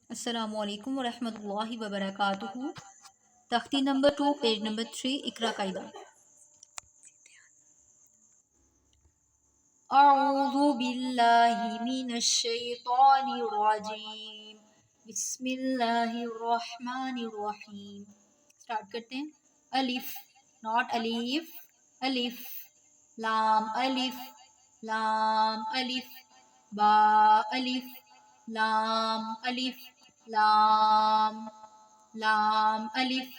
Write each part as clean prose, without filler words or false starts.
السلام علیکم ورحمۃ اللہ وبرکاتہ۔ تختی نمبر 2 پیج نمبر 3 اقرا قاعدہ۔ اعوذ باللہ من الشیطان الرجیم، بسم اللہ الرحمن الرحیم۔ سٹارٹ کرتے ہیں۔ الف، ناٹ الیف، الف، لام الف، لام الف، با الف، لام الف، لام، لام الف،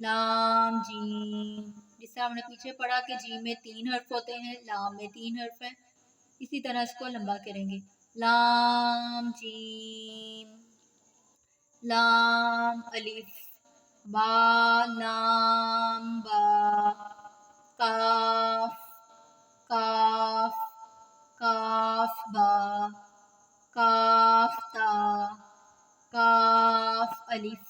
لام جیم۔ جس طرح ہم نے پیچھے پڑھا کہ جیم میں 3 حرف ہوتے ہیں، لام میں 3 حرف ہیں، اسی طرح اس کو لمبا کریں گے۔ لام جیم، لام الف، با لام با، کاف، کاف، کاف با، کاف تا، کاف الف،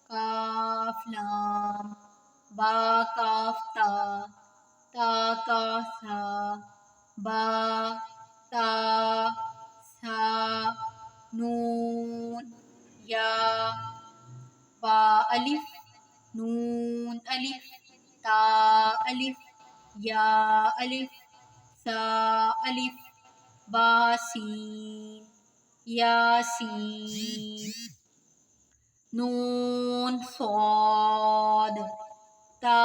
کاف لام، با کاف تا، تا کاف سا، با تا سا، نون یا، با الف، نون الف، تا الف، یا الف، سا الف، با سین، یاسین، نون صاد، تا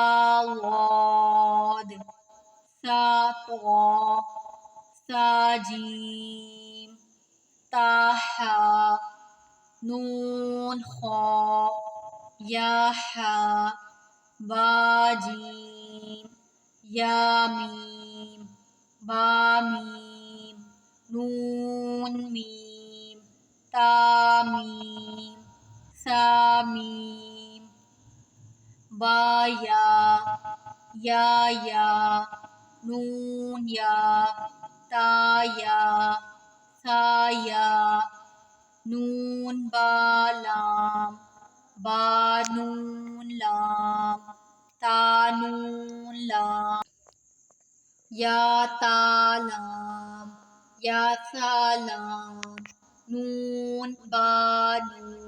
ضاد، سا طا، سا جیم، تا حا، نون خا، یا حا، با جیم، یا میم، با میم، نون میم، تا میم، سا میم، با یا، نون یا، تا یا، سا یا، نون با لام، با نون لام، تا نون لام، یا تا لام، یا سا لام، نون با نون،